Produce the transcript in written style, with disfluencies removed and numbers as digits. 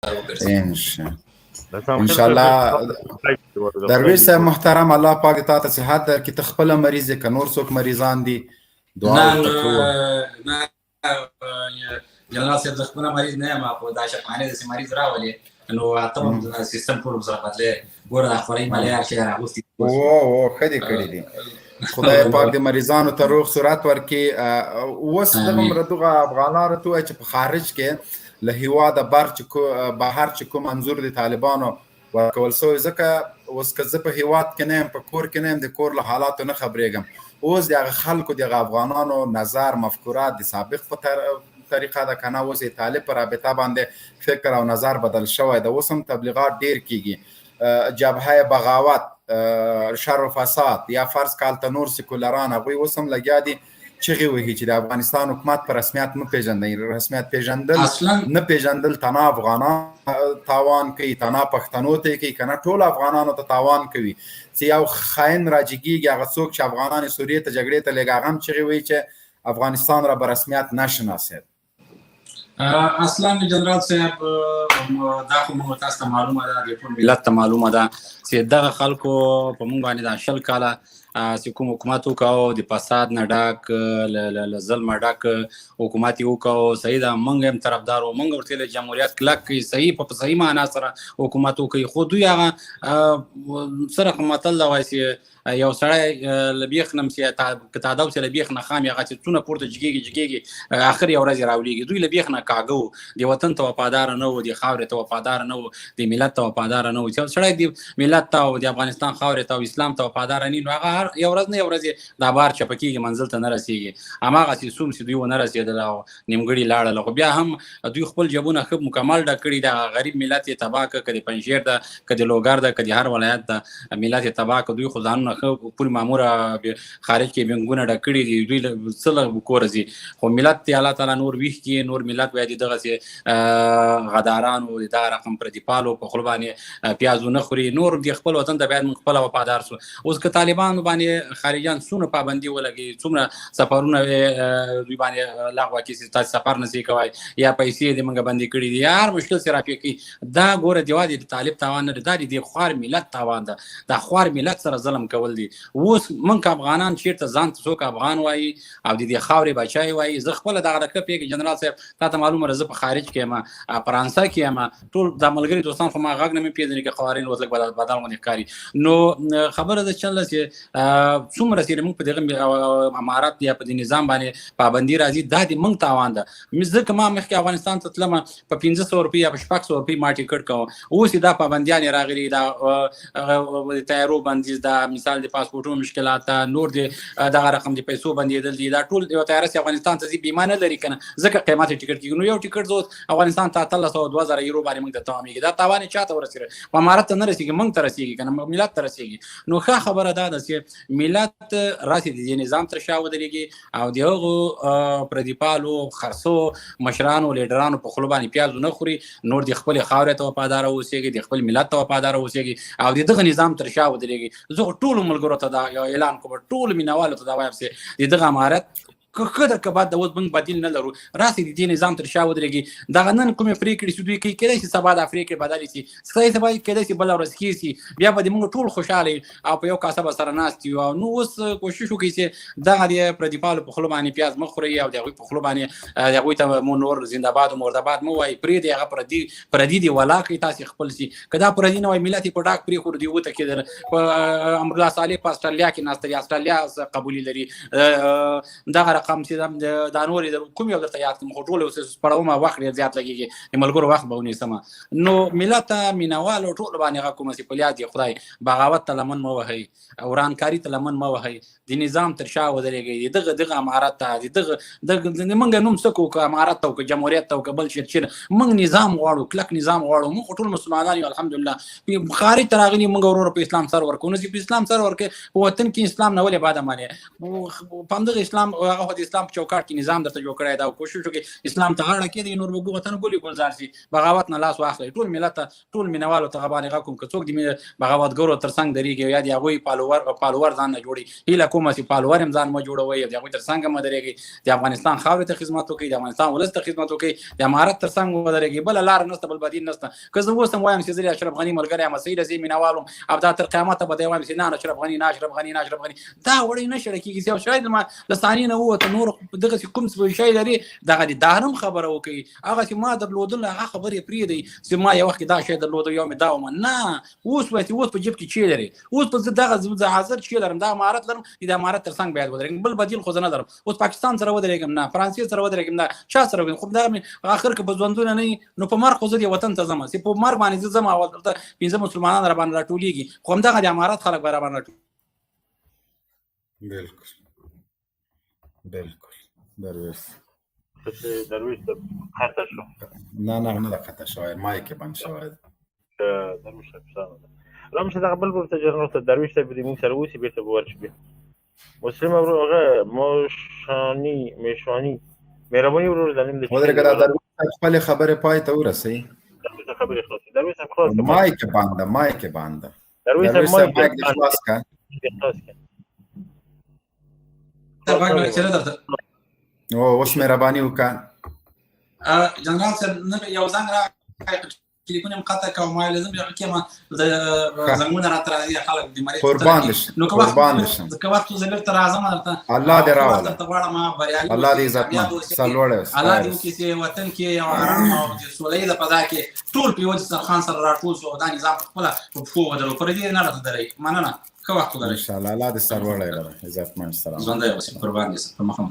ان شاء الله. درویش صاحب محترم، الله پاک تا ته صحت درکړي. ته خپل مریض که نور څوک مریضان دي دعا نه جنرال صاحب زه خپل مریض نه یم، خو دا شفاخانې داسې مریض راولي نو اته سیستم ټول سره بدلې ګوره د خورۍ ملیا شی راغوستي. ښه دې کړي دي. خدای پاک د مریضانو ته روغ صورت ورکړي. اوس دغه افغانانو ته وایي چې په خارج کې له هېواده بهر چې کوم انځور د طالبانو ورکول سوی، ځکه اوس که زه په هېواد کې نه یم، په کور کې نه یم، د کور له حالاتو نه خبرېږم. اوس د هغه خلکو د هغه افغانانو نظر مفکورات د سابق په طریقه ده که نه، اوس د طالب په رابطه باندې فکر او نظر بدل شوی ده. اوس هم تبلیغات ډېر کېږي، جبهه بغاوت، شر و فساد، یا فرض کالته نور سیکولران هغوی اوس هم لګیا دي چغې وهي چې د افغانستان حکومت په رسمیت مه پېژنئ. رسمیت پېژندل نه پېژندل تنها افغانان تاوان کوي، تنها پښتنو ته یې کوي، که نه ټولو افغانانو ته تاوان کوي. چې یو خاین راجګېږي، هغه څوک چې افغانان سوریې ته جګړې ته لېږي، هغه هم چغې وهي چې افغانستان را به رسمیت نشناسید. اصلا جنرال صاحب دا خو موږ تاسو ته معلومه ده، د ټول ملت ته معلومه ده چې دغه خلکو په موږ باندې دا 20 کاله چې کوم حکومت وکاو، د فساد نه ډک، له ظلمه ډک حکومت یې وکاو. صحیح ده، موږ هم طرفدار وو، موږ ورته د جمهوریت کلک کوي، صحیح په صحیح معنا سره حکومت وکوي. خو دوی هغه سره متل ده وایي چې یو سړی له بیخ نه که تاداو چې له بیخ نه خام هغه چې څونه پورته جګېږي آخر یو ورځ راولېږي. دوی له بیخ نه کاږه وو، د وطن ته وفاداره نه وو، د خاورې ته وفاداره نه وو، د ملت ته وفاداره نه وو. چې سړی د ملت ته او د افغانستان خاورې ته او اسلام ته وفاداره نه، نو هغه یو ورځ نه یو ورځ دا بار چپه کېږي، منزل ته نه رسېږي. هماغسې څوم چې دوی ونه رسېدل او نیمګړي لاړل، خو بیا هم دوی خپل جبونه ښه مکمل ډک کړي. د غریب ملت یې تباه کړه، که د پنجشیر ده، که د لوګر ده، که د هر ولایت ده، ملت یې تباه کړه. دوی خو ځانونه ښه پورې ماموره خارج کې بینګونه ډک کړي دي، دوی څه له کوره ځي. خو ملت ته الله تعالی نور ویښ کړي، نور ملت باید دغسې غدارانو د دغه رقم پردیپالو په خوله باندې پیازو نه خوري. نور د خپل وطن ته باید موږ خپله وفادار سو. اوس که طالبانو باندې خارجیان څومره پابندي ولګي، څومره سفرونه دوی باندې لغوه کړي چې تاسو سفر نه شئ کوئ، یا پیسې دې موږ بندي کړي دي، یا هر مشکل چې رافع کوي، دا ګوره د یوازې د طالب تاوان نه دی، دا د خوار ملت تاوان ده. دا خوار ملت سره ظلم کول دي. اوس موږ که افغانان چېرته ځان ته څوک افغان وایي او د دې خاورې بچی وایي، زه خپله دغه رکه پوهېږي جنرال صاحب، تا ته معلومه ده زه په خارج کې یم، فرانسه کې یم، ټول دا ملګري دوستان خو ما غږ نه مې پېژني که خوارین اوس لږ بدل غوندې ښکاري. نو خبره ده چله چې څومره چې موږ په دغه امارت یا په دې نظام باندې پابندي راځي، دا د موږ تاوان ده. ځکه ما مخکې افغانستان ته تلم په 500 روپۍ یا په 600 روپۍ ما ټیکټ کوم، اوس دا پابندیانې راغلي، دا د تیارو بندیز، دا مثال د پاسپورټونو مشکلات، دا نور دغه رقم د پیسو بندېدل دي، دا ټول یو تیاره چې افغانستان ته ځي بیمه نه لري که نه، ځکه قیمت یې ټیکټ کېږي. نو یو ټیکټ زه افغانستان ته 1800-2000 یورو باندې موږ ته تمامېږي. دا تاوان یې چا ته ورسېږي؟ په امارت ته نه رسېږي، موږ ته رسېږي که نه، ملت ته رسېږي. نو ښه خبره دا ده چې ملت راسي د دې نظام تر شا ودرېږي او د هغو پردیپالو خرڅو مشرانو لیډرانو په خوله باندې پیازو نه خوري، نور د خپلې خاورې ته وفاداره اوسېږي، د خپل ملت ته وفاداره اوسېږي او د دغه نظام تر شا ودرېږي. زه ټولو ملګرو ته دا یو اعلان کوم، ټولو مینوالو ته دا وایم چې د دغه امارت که ده که بد ده، اوس موږ بدیل نه لرو، راسئ د دې نظام تر شا ودرېږي. دغه نن کومې پرېکړې چې دوی کوي، کېدای شي سبا د پرېکړې بدلې شي، کېدای شي بله ورځ کېږي شي، بیا به د موږ ټول خوشحاله او په یو کاسه به سره ناست یو. نو اوس کوشش وکړئ چې دغه د پردیپالو په خوله باندې پیاز مه خورئ او د هغوی په خوله باندې هغوی ته مو نور زنده‌باد و مرده‌باد مه وایئ. پرېږدئ هغه پردي دي ولا کړئ، تاسې خپل شي. که دا پردي نه وای، ملت یې په ډاک پرېښود، دوی وتښتېدل. په امرالله صالح په اسټرالیا کې ناست دی، اسټرالیا قبولي لري. دغه رقم چې دا نور کوم یو درته یاد کړم، خو ټول اوس پړومه وخت ډېر زیات لګېږي، د ملګرو وخت به ونیسمه. نو ملت ته مینوالو ټولو باندې هغه کومه چې په یاد یې خدای، بغاوت ته لمن مه وهئ، ورانکاري ته لمن مه وهئ، د نظام تر شا ودرېږئ، دغه امارت ته موږ نوم څه کوو، که امارت ته او که جمهوریت ته او که بل شي، موږ نظام غواړو، کلک نظام غواړو. موږ خو ټول مسلمانان یو الحمدلله. خارج ته راغلي موږ ورور په اسلام سر ورکوو، نو چې په اسلام سر ورکوې، په وطن کې اسلام نه ولې باد مانې؟ په همدغه اسلام هغه د اسلام په چوکاټ کې نظام درته جوړ کړی دا کوشش وکړي اسلام ته غاړه کېږدي نور به وطن ګلي ګلزار شي بغاوت نه لاس واخلي ټول ملت ټول مینوالو ته باندې غا کوم که څوک د بغاوتګرو ترڅنګ درېږي یا د هغوی پالوور ځان نه جوړي هیله کومه چې پالوور هم ځان مه جوړوئ د هغوی ترڅنګ مه درېږئ د افغانستان خاورې ته خدمت وکړئ د افغانستان ولس ته خدمت وکړئ د امارت ترڅنګ ودرېږئ بله لاره نشته بل بدیل نشته که زه اوس هم وایم چې زه د اشرف غني ملګری یم صحیح ده زه یې مینوال وم او دا تر قیامته به دی وایم چې نه اشرف غني نه اشرف غني نه اشرف غني دا وړی نه شړه کېږي چې یو شی له ثانیې نه ووته نور دغسې کوم شی لري دغه د دا هم خبره وکړي هغه چې ما درلودل هغه خبرې پرېږدئ چې ما یو وخت کې دا شی درلوده یو مې دا ومه نه اوس اوس په جیب کې چی لري اوس په دغه زه حاضر چی لرم دا امارت لرم د امارت ترڅنګ باید ودرېږم بل بدیل خو زه نه لرم اوس پاکستان سره ودرېږم نه فرانسې سره ودرېږم نه چا سره ودرېږم خو دغه مې اخر کې په ژوندونه نه نو په مرګ خو زه دې وطن ته ځم چې په مرګ باندې زه ځم او دلته پنځه مسلمانان را باندې راټولېږي خو همدغه د امارت خلک به را باندې بالکل درویش درویش خطا شو نه ده خطا شوی مایک بند شوی درویش صاحب رامشه دغه بل ورته جنرال ته درویش صاحب دې موږ سره اوسي بیرته به ورشي بیا مسلم ورور هغه میشوانی مهرباني ورور زمين د ودرګه دا درویش خپل خبره پای ته ورسي خبره خلاص درویش صاحب خلاص مایک بند درویش صاحب مایک خلاص کا او اوس مهرباني وکړه جنرال صاحب نه یو زنګ را ټلیفون هم قطع کوم ما لازم یو کېما د زنګونه را تر خلک د مریض قربان شم که وخت زه بیرته راځم درته الله دې راوله ته غواړم بریالي الله دې عزتمن سلوړ الله دې وکړي چې وطن کې یو آرام او د سولې د فضا کې ټول په یو ځخان سره راټول شو دا نظام خپل په فو ودرو پر دې نه راته درې مننه که وخت ولرئ ان شاء الله الله دې سرور لري عزتمن سلام ژوندی اوسئ قربان دې سم په مخه